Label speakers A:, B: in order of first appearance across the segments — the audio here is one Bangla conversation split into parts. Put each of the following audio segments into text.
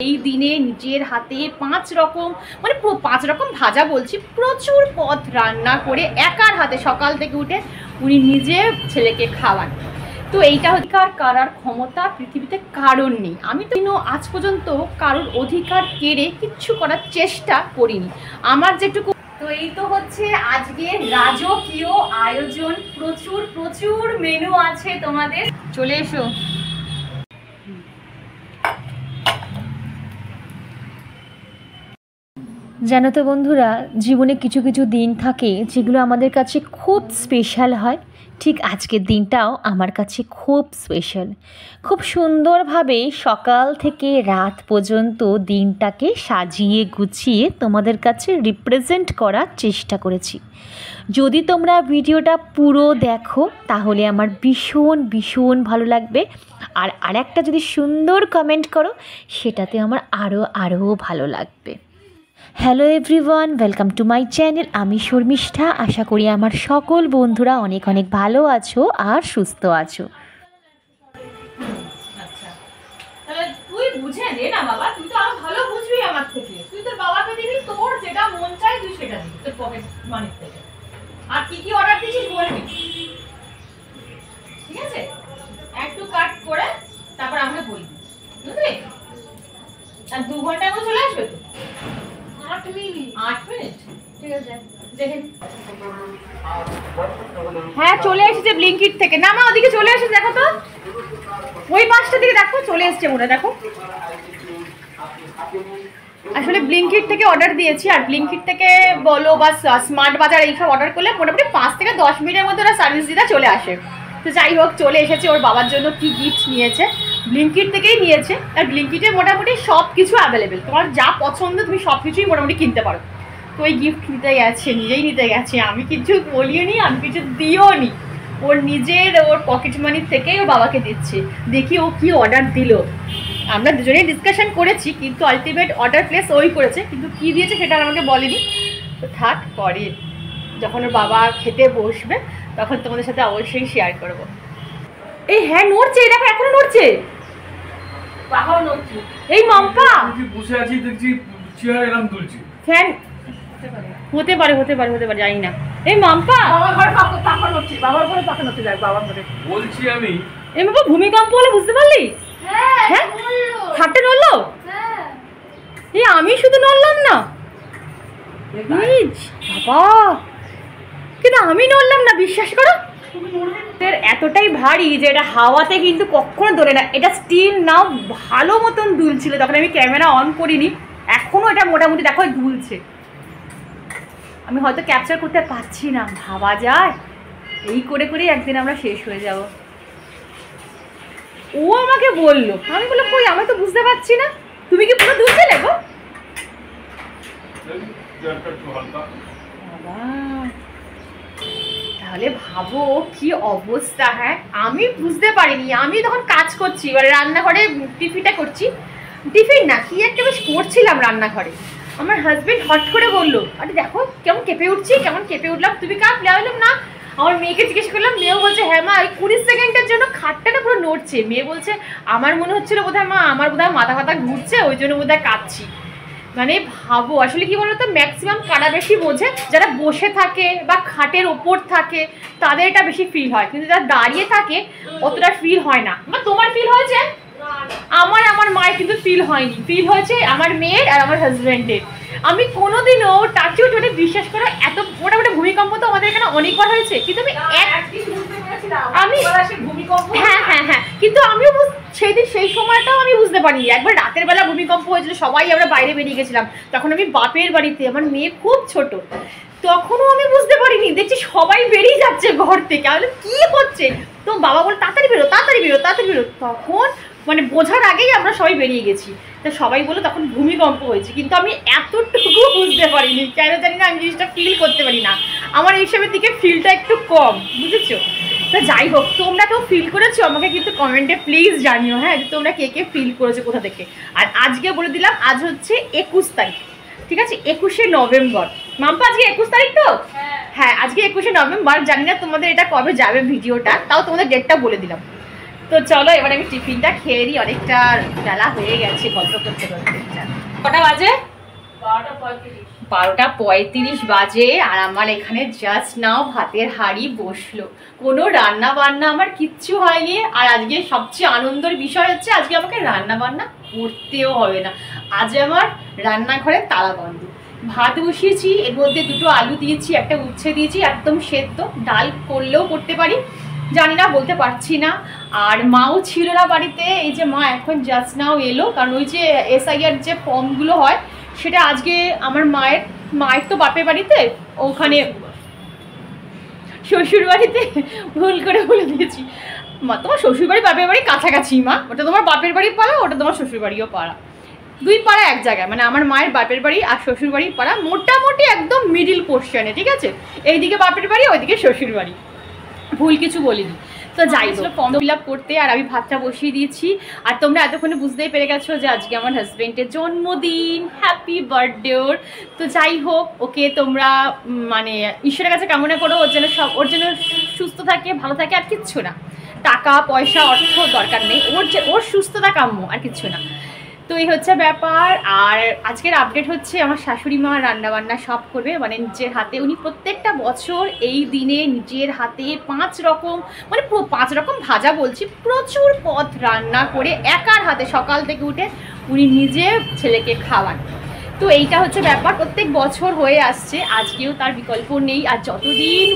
A: এই দিনে নিজের হাতে 5 রকম মানে 5 রকম ভাজা বলছি, প্রচুর পদ রান্না করে একার হাতে সকাল থেকে উঠে উনি নিজে ছেলেকে খাওয়ান। তো এইটা অধিকার করার ক্ষমতা পৃথিবীতে কারণ নেই। আমি তো আজ পর্যন্ত কারোর অধিকার কেড়ে কিচ্ছু করার চেষ্টা করিনি। আমার যেটুকু, তো এই তো হচ্ছে আজকে রাজকীয় আয়োজন, প্রচুর প্রচুর মেনু আছে তোমাদের, চলে এসো।
B: জানো তো বন্ধুরা, জীবনে কিছু কিছু দিন থাকে যেগুলো আমাদের কাছে খুব স্পেশাল হয়। ঠিক আজকের দিনটাও আমার কাছে খুব স্পেশাল। খুব সুন্দরভাবে সকাল থেকে রাত পর্যন্ত দিনটাকে সাজিয়ে গুছিয়ে তোমাদের কাছে রিপ্রেজেন্ট করার চেষ্টা করেছি। যদি তোমরা ভিডিওটা পুরো দেখো তাহলে আমার ভীষণ ভীষণ ভালো লাগবে। আর আরেকটা যদি সুন্দর কমেন্ট করো সেটাতে আমার আরও ভালো লাগবে। Hello everyone, welcome to my channel. আমি শর্মিষ্ঠা। আশা করি আমার সকল বন্ধুরা অনেক অনেক ভালো আছো আর সুস্থ আছো।
A: আচ্ছা, তাহলে তুই বুঝে দে না বাবা, তুই তো আরো ভালো বুঝবি আমার থেকে। তুই তোর বাবাকে দিবি, তোর যেটা মন চায় তুই সেটা দিবি তোর পকেট মানি থেকে। আর কি কি অর্ডার দিছিস বলবি, ঠিক আছে? একটু কাট করে তারপর আমাকে বলবি, বুঝলি? আর 2 ঘন্টা করে চলে আসবে তো? 8 মিনিট, ঠিক আছে দেখেন। হ্যাঁ চলে এসেছে ব্লিঙ্কিট থেকে। না মা ওদিকে চলে এসেছে, দেখো তো ওই পাঁচটা দিকে দেখো, চলে এসেছে মনে, দেখো। আসলে ব্লিঙ্কিট থেকে অর্ডার দিয়েছি, আর ব্লিঙ্কিট থেকে বলো বা স্মার্ট বাজার এইসব অর্ডার করলে মোটামুটি 5 থেকে 10 মিনিটের মধ্যে ওরা সার্ভিস দিতে চলে আসে। তো যাই হোক, চলে এসেছে। ওর বাবার জন্য কি গিফট নিয়েছে, ব্লিঙ্কিট থেকেই নিয়েছে। আর ব্লিঙ্কিটে মোটামুটি সব কিছু অ্যাভেলেবেল, তোমার যা পছন্দ তুমি সব কিছুই মোটামুটি কিনতে পারো। তো ওই গিফট নিতে গেছে, নিজেই নিতে গেছে, আমি কিছু বলিও নি, আমি কিছু দিও নি। ওর নিজের ওর পকেট মানি থেকেই ওর বাবাকে দিচ্ছে। দেখি ও কি অর্ডার দিল। আমরা দুজনেই ডিসকাশন করেছি, কিন্তু আলটিমেট অর্ডার প্লেস ওই করেছে, কিন্তু কি দিয়েছে সেটা আমাকে বলেনি। তো থাক, পরে যখন ওর বাবা খেতে বসবে তখন তোমাদের সাথে অবশ্যই শেয়ার করবো। এই হ্যাঁ নড়ছে, দেখো এখনো নড়ছে, বাবাও নড়ছে। এই মাম্পা
C: বসে আছি, দেখছি চেয়ার এরকম দুলছে।
A: ফ্যান হতে পারে হতে পারে হতে পারে, জানি না। এই মাম্পা বাবার ঘরে পাখা নড়ছে, বাবার ঘরে পাখা নড়ছে, দেখ বাবার ঘরে
C: বলছি আমি।
A: এই বাবা ভূমিকম্প হলো, বুঝতে পারলি? হ্যাঁ খাটে নড়লো। এই আমি শুধু নড়লাম না, বাবা কিন্তু আমি নড়লাম না, বিশ্বাস করো। এতটাই ভারী যে এটা হাওয়াতে কিন্তু কখনো দোলে না। এটা স্টিল নাও ভালো মতন দুলছিল, তখন আমি ক্যামেরা অন করিনি। এখনো এটা মোটামুটি দেখো দুলছে। আমি হয়তো ক্যাপচার করতে পারছি না, ভাবা যায় এই করে করে একদিন আমরা শেষ হয়ে যাব। ও আমাকে বললো, আমি বললাম কই, আমি তো বুঝতে পারছি না। তুমি কি পুরো দুলছিলে গো? তাহলে ভাবো কি অবস্থা। হ্যাঁ আমি বুঝতে পারিনি, আমি তখন কাজ করছি, এবার রান্নাঘরে টিফিনটা করছি, টিফিন না কি একটা বেশ করছিলাম রান্নাঘরে। আমার হাজবেন্ড হট করে বললো, আরে দেখো কেমন কেঁপে উঠছি, কেমন কেঁপে উঠলাম, তুমি কাঁপলে? বললাম না। আমার মেয়েকে জিজ্ঞেস করলাম, মেয়েও বলছে হ্যাঁ মা, ওই 20 সেকেন্ডের জন্য খাটটা না পুরো নড়ছে। মেয়ে বলছে আমার মনে হচ্ছিল বোধহয় মা, আমার বোধহয় মাথা ফাথা ঘুরছে, ওই জন্য বোধহয় কাঁপছি। মানে ভাবো, আসলে কি বলতো, ম্যাক্সিমাম কারা বেশি বোঝে, যারা বসে থাকে বা খাটের ওপর থাকে তাদের এটা বেশি ফিল হয়, কিন্তু যারা দাঁড়িয়ে থাকে অতটা ফিল হয় না। তোমার ফিল হয়েছে? আমার মায়ের কিন্তু ফিল হয়নি, ফিল হয়েছে আমার মেয়ের আর আমার হাজব্যান্ডের। আমি কোনোদিনও টাচুট মানে বিশ্বাস করো, এত মোটামুটি ভূমিকম্প তো আমাদের এখানে অনেকবার হয়েছে, কিন্তু আমি ভূমিকম্প হ্যাঁ হ্যাঁ হ্যাঁ, কিন্তু আমিও সেই সময়টাও আমি বুঝতে পারিনি। একবার রাতের বেলা ভূমিকম্প হয়েছিল, সবাই আমরা বাইরে বেরিয়ে গেছিলাম, তখন আমি বাপের বাড়িতে, আমার মেয়ে খুব ছোট, তখনও আমি বুঝতে পারিনি। দেখছি সবাই বেরিয়ে যাচ্ছে ঘর থেকে, আমি কি হচ্ছে, তো বাবা বলে তাড়াতাড়ি বেরো তাড়াতাড়ি বেরো তাড়াতাড়ি বেরো। তখন মানে বোঝার আগেই আমরা সবাই বেরিয়ে গেছি। তো সবাই বলে তখন ভূমিকম্প হয়েছে, কিন্তু আমি এতটুকু বুঝতে পারিনি, কেন জানি না, আমি জিনিসটা ফিল করতে পারি না। আমার এইসবের দিকে ফিলটা একটু কম, বুঝেছো? তো যাই হোক, তোমরা কেউ ফিল করেছো আমাকে কিন্তু কমেন্টে প্লিজ জানিও, হ্যাঁ, যে তোমরা কে কে ফিল করেছো কোথা থেকে। আর আজকে বলে দিলাম, আজ হচ্ছে 21 তারিখ, ঠিক আছে? 21শে নভেম্বর। মাম্পা আজকে 21 তারিখ তো? হ্যাঁ আজকে 21শে নভেম্বর। জানি না তোমাদের এটা কবে যাবে ভিডিওটা, তাও তোমাদের ডেটটা বলে দিলাম। তো চলো এবার আমি টিফিনটা খেয়ে দিই, অনেকটা বেলা হয়ে গেছে গল্প করতে করতে। কটা বাজে? 12:35 বাজে। আর আমার এখানে জাস্ট নাও ভাতের হাঁড়ি বসলো, কোনো রান্না বান্না আমার কিচ্ছু হয়নি। আর আজকে সবচেয়ে আনন্দের বিষয় হচ্ছে আজকে আমাকে রান্না বান্না করতেও হবে না। আজ আমার রান্নাঘরে তালা বন্ধ। ভাত বসিয়েছি, এর মধ্যে 2টো আলু দিয়েছি, একটা উচ্ছে দিয়েছি, একদম সেদ্ধ। ডাল করলেও করতে পারি, জানি না, বলতে পারছি না। আর মাও ছিল না বাড়িতে, এই যে মা এখন জাস্ট নাও এলো, কারণ ওই যে SIR যে ফর্মগুলো হয় সেটা আজকে আমার মায়ের তো বাপের বাড়িতে, ওখানে শ্বশুর বাড়িতে ভুল করে বলে দিয়েছি। মা তোমার শ্বশুর বাড়ি বাপের বাড়ি কাছাকাছি মা, ওটা তোমার বাপের বাড়ির পাড়া, ওটা তোমার শ্বশুর বাড়িও পাড়া, 2 পাড়া এক জায়গায়, মানে আমার মায়ের বাপের বাড়ি আর শ্বশুর বাড়ির পাড়া মোটামুটি একদম মিডিল পোর্শনে, ঠিক আছে? এইদিকে বাপের বাড়ি, ওইদিকে শ্বশুর বাড়ি, ভুল কিছু বলিনি। তো যাই ছিল ফর্ম ফিল আপ করতে, আর আমি ভাতটা বসিয়ে দিয়েছি। আর তোমরা এতক্ষণে বুঝতেই পেরে গেছো যে আজকে আমার হাজবেন্ডের জন্মদিন, হ্যাপি বার্থডে ওর। তো যাই হোক, ওকে তোমরা মানে ঈশ্বরের কাছে কামনা করো ওর যেন সুস্থ থাকে, ভালো থাকে, আর কিচ্ছু না। টাকা পয়সা অর্থ দরকার নেই, ওর সুস্থতা কাম্য, আর কিচ্ছু না। তো এই হচ্ছে ব্যাপার। আর আজকের আপডেট হচ্ছে আমার শাশুড়ি মা রান্নাবান্না সব করবে, মানে নিজের হাতে। উনি প্রত্যেকটা বছর এই দিনে নিজের হাতে 5 রকম, মানে 5 রকম ভাজা বলছি, প্রচুর পদ রান্না করে একার হাতে সকাল থেকে উঠে উনি নিজে ছেলেকে খাওয়ান। তো এইটা হচ্ছে ব্যাপার, প্রত্যেক বছর হয়ে আসছে, আজকেও তার বিকল্প নেই। আর যতদিন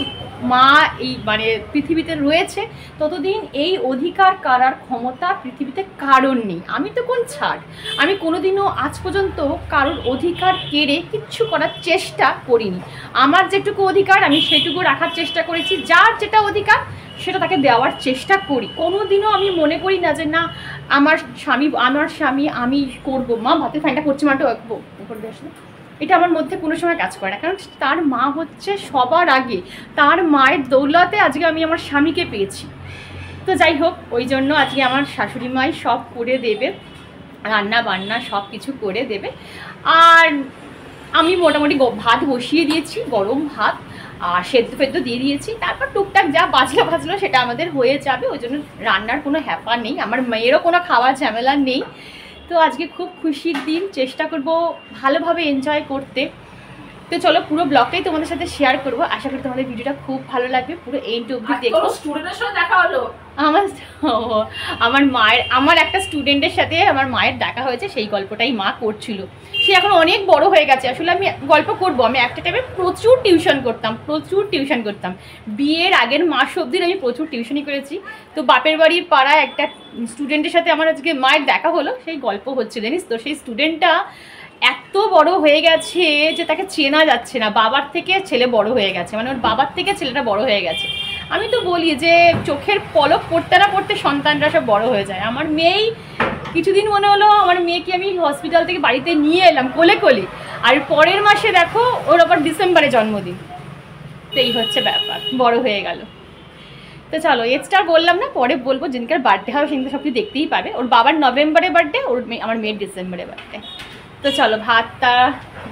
A: মা এই মানে পৃথিবীতে রয়েছে ততদিন এই অধিকার করার ক্ষমতা পৃথিবীতে কারোর নেই। আমি তো কোন ছাড়, আমি কোনোদিনও আজ পর্যন্ত কারোর অধিকার কেড়ে কিচ্ছু করার চেষ্টা করিনি। আমার যেটুকু অধিকার আমি সেটুকু রাখার চেষ্টা করেছি, যার যেটা অধিকার সেটা তাকে দেওয়ার চেষ্টা করি। কোনোদিনও আমি মনে করি না যে না আমার স্বামী আমি করবো। মা ভাতের ফ্যানটা করছি, মাটা করে আসলে এটা আমার মধ্যে কোনো সময় কাজ করে না, কারণ তার মা হচ্ছে সবার আগে। তার মায়ের দৌলতে আজকে আমি আমার স্বামীকে পেয়েছি। তো যাই হোক, ওই জন্য আজকে আমার শাশুড়ি মাই সব করে দেবে, রান্না বান্না সব কিছু করে দেবে। আর আমি মোটামুটি ভাত বসিয়ে দিয়েছি, গরম ভাত, আর সেদ্ধ ফেদ্ধ দিয়ে দিয়েছি। তারপর টুকটাক যা বাজলো সেটা আমাদের হয়ে যাবে, ওই জন্য রান্নার কোনো হ্যাপা নেই, আমার মেয়েরও কোনো খাওয়ার ঝামেলা নেই। তো আজকে খুব খুশির দিন, চেষ্টা করব ভালোভাবে এনজয় করতে। তো চলো পুরো ব্লগটাই তোমাদের সাথে শেয়ার করবো, আশা করি তোমাদের ভিডিওটা খুব ভালো লাগবে, পুরো এন্ড অবধি দেখো।
D: স্টুডেন্টের সাথে দেখা হলো
A: আমার একটা স্টুডেন্টের সাথে আমার মায়ের দেখা হয়েছে, সেই গল্পটাই মা করছিল। সে এখন অনেক বড় হয়ে গেছে, আসলে আমি গল্প করবো। আমি একটা টাইমে প্রচুর টিউশন করতাম, বিয়ের আগের মাস অবধি আমি প্রচুর টিউশনই করেছি। তো বাপের বাড়ির পাড়ায় একটা স্টুডেন্টের সাথে আমার আজকে মায়ের দেখা হলো, সেই গল্প হচ্ছে জানিস তো। সেই স্টুডেন্টটা এত বড় হয়ে গেছে যে তাকে চেনা যাচ্ছে না, বাবার থেকে ছেলে বড় হয়ে গেছে, মানে ওর বাবার থেকে ছেলেটা বড় হয়ে গেছে। আমি তো বলি যে চোখের পলক পড়তে না পড়তে সন্তানরা সব বড় হয়ে যায়। আমার মেয়েই কিছুদিন মনে হলো আমার মেয়েকে আমি হসপিটাল থেকে বাড়িতে নিয়ে এলাম কোলে কোলে, আর পরের মাসে দেখো ওর আবার ডিসেম্বরে জন্মদিন। তো এই হচ্ছে ব্যাপার, বড় হয়ে গেল। তো চলো এক্সট্রা বললাম না, পরে বলবো, যেদিনকার বার্থডে হবে সেদিনকে সব কিছু দেখতেই পাবে। ওর বাবার নভেম্বরে বার্থডে, আমার মেয়ের ডিসেম্বরে বার্থডে। তো চলো ভাতটা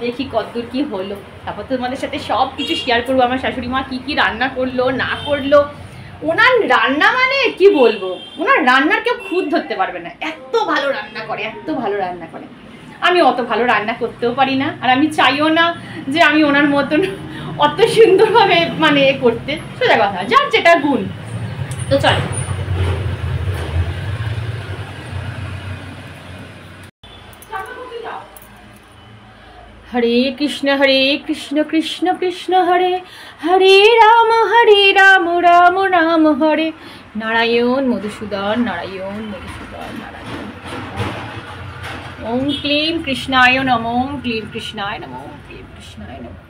A: দেখি কতদূর কি হলো, তারপর তোমাদের সাথে সব কিছু শেয়ার করবো। আমার শাশুড়ি মা কী রান্না করলো না করলো, ওনার রান্না মানে কি বলবো, ওনার রান্নার কেউ খুদ ধরতে পারবে না, এত ভালো রান্না করে। আমি অত ভালো রান্না করতেও পারি না, আর আমি চাইও না যে আমি ওনার মতন অত সুন্দরভাবে মানে করতে, সোজা কথা, যার যেটা গুণ। তো চলো হরে কৃষ্ণ কৃষ্ণ কৃষ্ণ হরে হরে রাম রাম রাম হরে নারায়ণ মধুসূদন নারায়ণ। ওম ক্লীম কৃষ্ণায় নমঃ, ওম ক্লীম কৃষ্ণায় নমঃ, ওম ক্লীম কৃষ্ণায় নমঃ।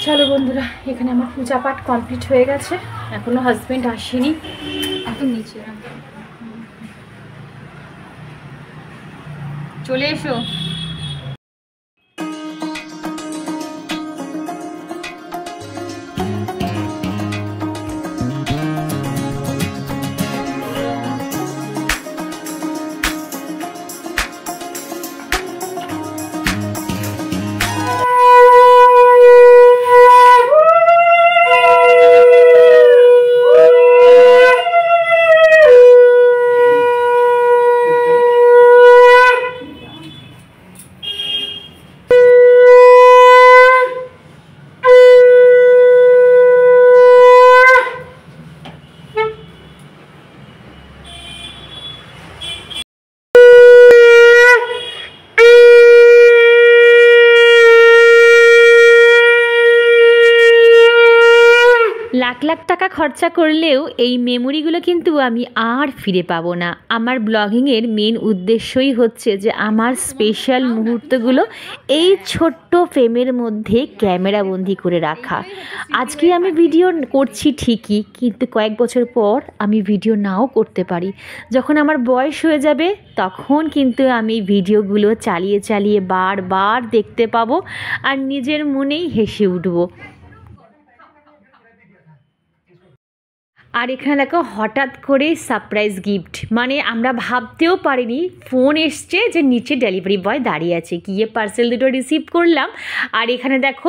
A: চলো বন্ধুরা, এখানে আমার পূজা পাঠ কমপ্লিট হয়ে গেছে, এখনো হাজবেন্ড আসেনি, একদম নিচে চলে এসো।
B: 1,00,000 টাকা খরচা করলেও এই মেমোরিগুলো কিন্তু আমি আর ফিরে পাবো না। আমার ব্লগিংয়ের মেন উদ্দেশ্যই হচ্ছে যে আমার স্পেশাল মুহূর্তগুলো এই ছোট্ট ফ্রেমের মধ্যে ক্যামেরাবন্দি করে রাখা। আজকে আমি ভিডিও করছি ঠিকই, কিন্তু কয়েক বছর পর আমি ভিডিও নাও করতে পারি। যখন আমার বয়স হয়ে যাবে তখন কিন্তু আমি ভিডিওগুলো চালিয়ে চালিয়ে বারবার দেখতে পাবো আর নিজের মনেই হেসে উঠবো। আর এখানে দেখো হঠাৎ করে সারপ্রাইজ গিফট, মানে আমরা ভাবতেও পারিনি। ফোন এসছে যে নিচে ডেলিভারি বয় দাঁড়িয়ে আছে, গিয়ে পার্সেল দুটো রিসিভ করলাম। আর এখানে দেখো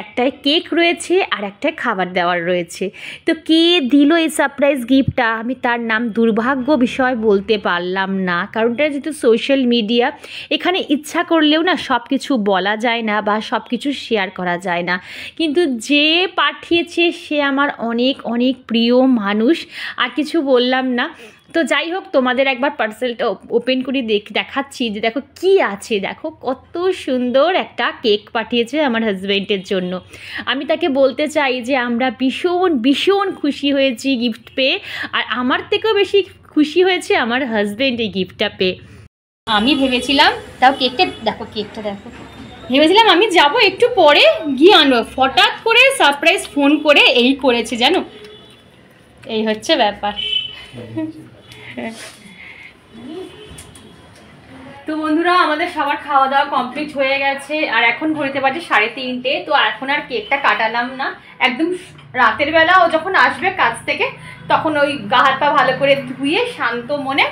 B: একটায় কেক রয়েছে আর একটায় খাবার দেওয়ার রয়েছে। তো কে দিল এই সারপ্রাইজ গিফটটা আমি তার নাম দুর্ভাগ্য বিষয় বলতে পারলাম না, কারণ এটা যেহেতু সোশ্যাল মিডিয়া, এখানে ইচ্ছা করলেও না সব কিছু বলা যায় না বা সব কিছু শেয়ার করা যায় না। কিন্তু যে পাঠিয়েছে সে আমার অনেক অনেক প্রিয় মানুষ, আর কিছু বললাম না। তো যাই হোক, তোমাদের একবার পার্সেলটা ওপেন করে দেখাচ্ছি যে দেখো কি আছে। দেখো কত সুন্দর একটা কেক পাঠিয়েছে আমার হাজব্যান্ডের জন্য। আমি তাকে বলতে চাই যে আমরা ভীষণ ভীষণ খুশি হয়েছি গিফট পেয়ে, আর আমার থেকেও বেশি খুশি হয়েছে আমার হাজব্যান্ড এই গিফটটা পেয়ে।
A: আমি ভেবেছিলাম, তাও কেকটা দেখো, কেকটা দেখো, ভেবেছিলাম আমি যাব একটু পরে গিয়ে আনবো, হঠাৎ করে সারপ্রাইজ ফোন করে এই করেছে জানো। এই হচ্ছে ব্যাপার। তো বন্ধুরা, আমাদের সবার খাওয়া দাওয়া কমপ্লিট হয়ে গেছে, আর এখন ঘড়িতে বাজে 3:30। তো এখন আর কেকটা কাটালাম না, একদম রাতের বেলা ও যখন আসবে কাজ থেকে তখন ওই গা হাত পা ভালো করে ধুয়ে শান্ত মনে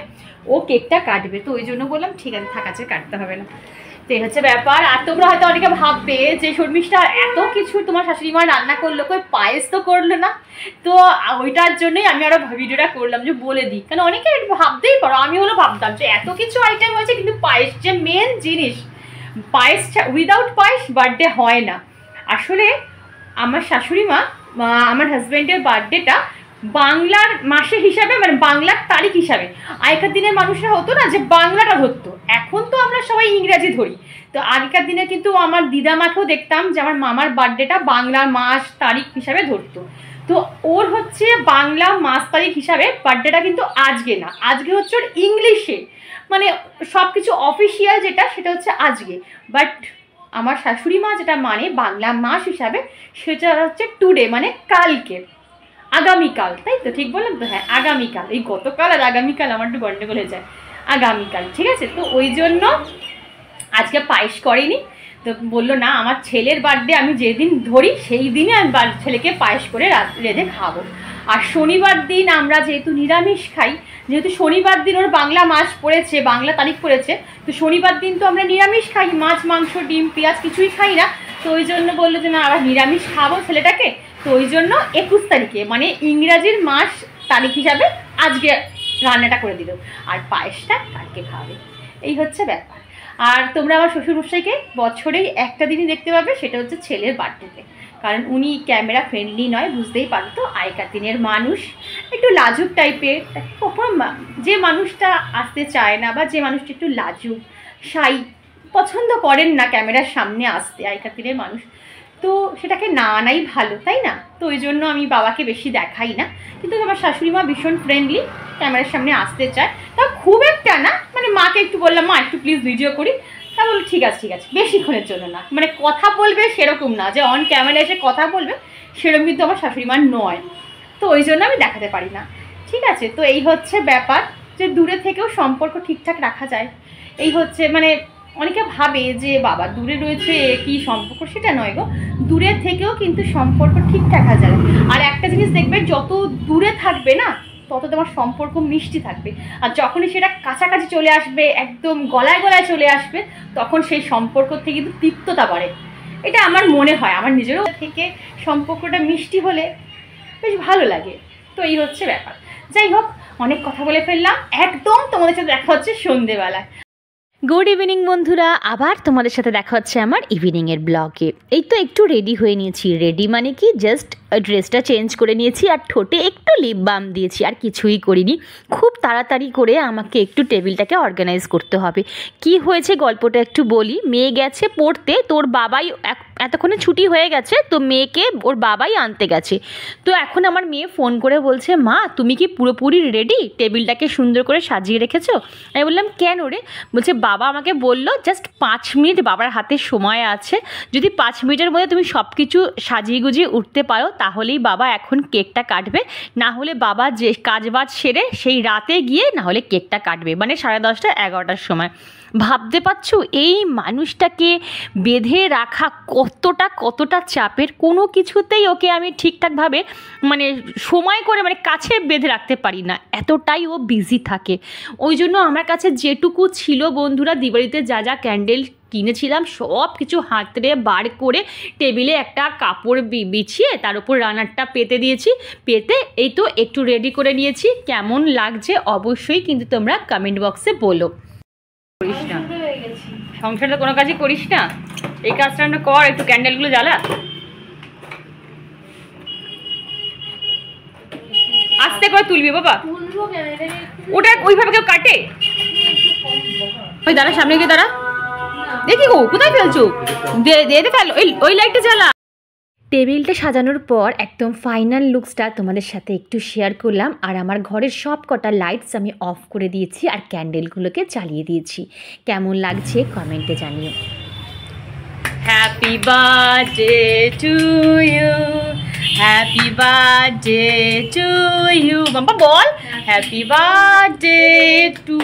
A: ও কেকটা কাটবে। তো ওই জন্য বললাম ঠিক আছে, থাক আছে, কাটতে হবে না। তো এই হচ্ছে ব্যাপার। আর তোমরা হয়তো অনেকে ভাববে যে শর্মিষ্ঠা এত কিছু তোমার শাশুড়ি মা রান্না করলো, কই পায়েস তো করলো না। তো ওইটার জন্যই আমি আরও ভিডিওটা করলাম যে বলে দিই, কারণ অনেকে ভাবতেই পারো, আমি হলো ভাবতাম যে এত কিছু আইটেম হয়েছে কিন্তু পায়েস যে মেন জিনিস, পায়েস উইদাউট পায়েস বার্থডে হয় না। আসলে আমার শাশুড়ি মা আমার হাজব্যান্ডের বার্থডেটা বাংলার মাসে হিসাবে, মানে বাংলার তারিখ হিসাবে, আগেকার দিনের মানুষরা হতো না যে বাংলাটা ধরতো, এখন তো আমরা সবাই ইংরাজি ধরি। তো আগেকার দিনে কিন্তু আমার দিদামাকেও দেখতাম যে আমার মামার বার্থডেটা বাংলার মাস তারিখ হিসাবে ধরতো। তো ওর হচ্ছে বাংলা মাস তারিখ হিসাবে বার্থডেটা কিন্তু আজকে না, আজকে হচ্ছে ওর ইংলিশে, মানে সব কিছু অফিসিয়াল যেটা সেটা হচ্ছে আজকে। বাট আমার শাশুড়ি মা যেটা মানে বাংলা মাস হিসাবে, সেটা হচ্ছে টুডে, মানে কালকে, আগামীকাল। তাই তো ঠিক বললাম তো? হ্যাঁ, আগামীকাল। এই গতকাল আর আগামীকাল আমার একটু গন্ডগোল হয়ে যায়। আগামীকাল, ঠিক আছে। তো ওই জন্য আজকে পায়েস করেনি। তো বললো না, আমার ছেলের বার্থডে আমি যেদিন ধরি সেই দিনে আমি ছেলেকে পায়েস করে রেঁধে খাবো। আর শনিবার দিন আমরা যেহেতু নিরামিষ খাই, যেহেতু শনিবার দিন ওর বাংলা মাস পড়েছে, বাংলা তারিখ পড়েছে, তো শনিবার দিন তো আমরা নিরামিষ খাই, মাছ মাংস ডিম পেঁয়াজ কিছুই খাই না। তো ওই জন্য বললো যে না, আবার নিরামিষ খাবো ছেলেটাকে। তো ওই জন্য 21 তারিখে, মানে ইংরাজির মাস তারিখ হিসাবে আজকে রান্নাটা করে দিল, আর পায়েসটা কালকে খাবে। এই হচ্ছে ব্যাপার। আর তোমরা আমার শ্বশুরমশাইকে বছরে একটা দিনই দেখতে পাবে, সেটা হচ্ছে ছেলের বার্থডেতে, কারণ উনি ক্যামেরা ফ্রেন্ডলি নয়, বুঝতেই পারো তো, আগেকার দিনের মানুষ, একটু লাজুক টাইপের। কখনো যে মানুষটা আসতে চায় না বা যে মানুষটা একটু লাজুক শাই, পছন্দ করেন না ক্যামেরার সামনে আসতে আগেকার দিনের মানুষ, তো সেটাকে না আনাই ভালো, তাই না? তো ওই জন্য আমি বাবাকে বেশি দেখাই না, কিন্তু আমার শাশুড়ি মা ভীষণ ফ্রেন্ডলি, ক্যামেরার সামনে আসতে চায়। তা খুব একটা না, মানে মাকে একটু বললাম মা একটু প্লিজ ভিডিও করি, তা বললো ঠিক আছে ঠিক আছে, বেশিক্ষণের জন্য না, মানে কথা বলবে সেরকম না, যে অন ক্যামেরা এসে কথা বলবে সেরকম কিন্তু আমার শাশুড়ি মা নয়। তো ওই জন্য আমি দেখাতে পারি না, ঠিক আছে। তো এই হচ্ছে ব্যাপার, যে দূরে থেকেও সম্পর্ক ঠিকঠাক রাখা যায়। এই হচ্ছে, মানে অনেকে ভাবে যে বাবা দূরে রয়েছে কি সম্পর্ক, সেটা নয় গো, দূরে থেকেও কিন্তু সম্পর্ক ঠিক রাখা যায়। আর একটা জিনিস দেখবে, যত দূরে থাকবে না তত তোমার সম্পর্ক মিষ্টি থাকবে, আর যখনই সেটা কাছাকাছি চলে আসবে, একদম গলায় গলায় চলে আসবে, তখন সেই সম্পর্ক থেকে কিন্তু তিক্ততা বাড়ে। এটা আমার মনে হয়, আমার নিজেরও থেকে সম্পর্কটা মিষ্টি হলে বেশ ভালো লাগে। তো এই হচ্ছে ব্যাপার। যাই হোক, অনেক কথা বলে ফেললাম, একদম তোমাদের সাথে দেখা হচ্ছে সন্ধেবেলায়।
B: গুড ইভিনিং বন্ধুরা, আবার তোমাদের সাথে দেখা হচ্ছে আমার ইভিনিংয়ের ব্লগে। এই তো একটু রেডি হয়ে নিয়েছি, রেডি মানে কি জাস্ট ড্রেসটা চেঞ্জ করে নিয়েছি আর ঠোঁটে একটু লিপ বাম দিয়েছি, আর কিছুই করিনি। খুব তাড়াতাড়ি করে আমাকে একটু টেবিলটাকে অর্গানাইজ করতে হবে। কি হয়েছে গল্পটা একটু বলি। মেয়ে গেছে পড়তে, তোর বাবাই এতক্ষণে ছুটি হয়ে গেছে, তো মেয়েকে ওর বাবাই আনতে গেছে। তো এখন আমার মেয়ে ফোন করে বলছে, মা তুমি কি পুরোপুরি রেডি, টেবিলটাকে সুন্দর করে সাজিয়ে রেখেছো? আমি বললাম কেন রে? বলছে বাবা আমাকে বললো জাস্ট 5 মিনিট বাবার হাতে সময় আছে, যদি 5 মিনিটের মধ্যে তুমি সব কিছু সাজিয়ে গুজিয়ে উঠতে পারো তাহলেই বাবা এখন কেকটা কাটবে, না হলে বাবা যে কাজবাজ সেরে সেই রাতে গিয়ে না হলে কেকটা কাটবে, মানে 10:30 11টার সময়। ভাবতে পারছো এই মানুষটাকে বেঁধে রাখা কতটা চাপের। কোনো কিছুতেই ওকে আমি ঠিকঠাকভাবে মানে সময় করে মানে কাছে বেঁধে রাখতে পারি না, এতটাই ও বিজি থাকে। ওই জন্য আমার কাছে যেটুকু ছিল বন্ধুরা, দিওয়ালিতে যা যা ক্যান্ডেল কিনেছিলাম সব কিছু হাতড়ে বার করে টেবিলে একটা কাপড় বিছিয়ে তার উপর রানারটা পেতে দিয়েছি। পেতে এই তো একটু রেডি করে নিয়েছি। কেমন লাগছে অবশ্যই কিন্তু তোমরা কমেন্ট বক্সে বলো। করিস না সংসারে কোনো কাজই করিস না, এই কাজটা আমরা কর, একটু ক্যান্ডেলগুলো জ্বালা। আস্তে করে তুলবি বাবা, ওটা ওইভাবে কেউ কাটে? ওই দাঁড়া, সামনে গিয়ে দাঁড়া, দেখি গো কোথায় ফেলছো, দে ফেল, ওই লাইটটা জ্বালা। টেবিলটা সাজানোর পর একদম ফাইনাল লুকসটা তোমাদের সাথে একটু শেয়ার করলাম। আর আমার ঘরের সব কটা লাইটস আমি অফ করে দিয়েছি আর ক্যান্ডেলগুলোকে জ্বালিয়ে দিয়েছি। কেমন লাগছে কমেন্টে জানিও। Happy birthday to you, happy birthday to you. বাবা বল happy birthday to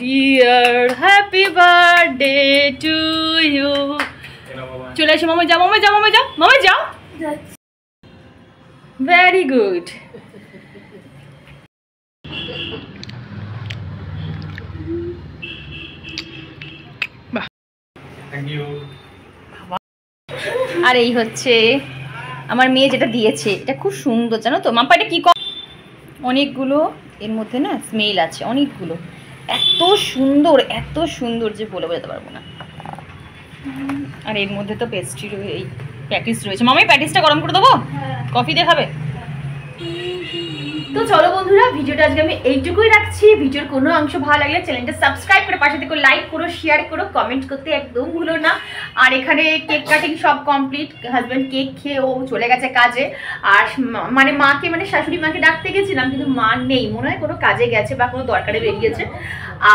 B: dear, happy birthday to you. চলে এসো মামা, যাও মামা, যাও মামা, যাও মামা, যাও। Very good.
C: Thank you.
B: আর এই হচ্ছে আমার মেয়ে যেটা দিয়েছে, এটা খুব সুন্দর জানো তো মাম্পা। এটা কি অনেকগুলো এর মধ্যে না স্মেল আছে অনেকগুলো, এত সুন্দর যে বলে বোঝাতে পারবো না। আর এর মধ্যে তো পেস্ট্রি এই প্যাটিস রয়েছে। মামাই প্যাটিসটা গরম করে দেবো, কফি দিয়ে খাবে?
A: তো চলো বন্ধুরা, ভিডিওটা আজকে আমি এইটুকুই রাখছি। ভিডিওর কোনো অংশ ভালো লাগলে চ্যানেলটা সাবস্ক্রাইব করে পাশে থেকে লাইক করো, শেয়ার করো, কমেন্ট করতে একদম ভুলো না। আর এখানে কেক কাটিং সব কমপ্লিট, হাজব্যান্ড কেক খেয়ে ও চলে গেছে কাজে। আর মানে মাকে মানে শাশুড়ি মাকে ডাকতে গেছিলাম কিন্তু মা নেই, মনে হয় কোনো কাজে গেছে বা কোনো দরকারে বেরিয়েছে।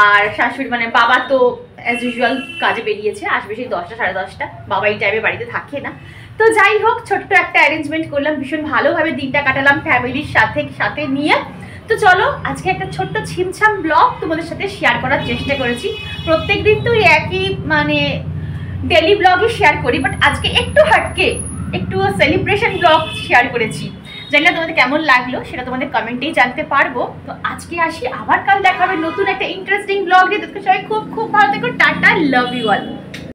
A: আর শাশুড়ি মানে বাবা তো অ্যাজ ইউজুয়াল কাজে বেরিয়েছে, আসবে সেই 10টা 10:30। বাবা এই টাইমে বাড়িতে থাকে না। তো যাই হোক, ছোট্ট একটা অ্যারেঞ্জমেন্ট করলাম, ভীষণ ভালোভাবে দিনটা কাটালাম ফ্যামিলির সাথে নিয়ে। তো চলো আজকে একটা ছোট্ট ছিমছাম ব্লগ তোমাদের সাথে শেয়ার করার চেষ্টা করেছি। প্রত্যেকদিন তো একই মানে ডেলি ব্লগই শেয়ার করি, বাট আজকে একটু হাটকে একটু সেলিব্রেশন ব্লগ শেয়ার করেছি। জানি না তোমাদের কেমন লাগলো, সেটা তোমাদের কমেন্টেই জানতে পারবো। তো আজকে আসি, আবার কাল দেখা হবে নতুন একটা ইন্টারেস্টিং ব্লগ নিয়ে। সবাই খুব ভালো থেকো, টাটা, লাভ ইউ অল।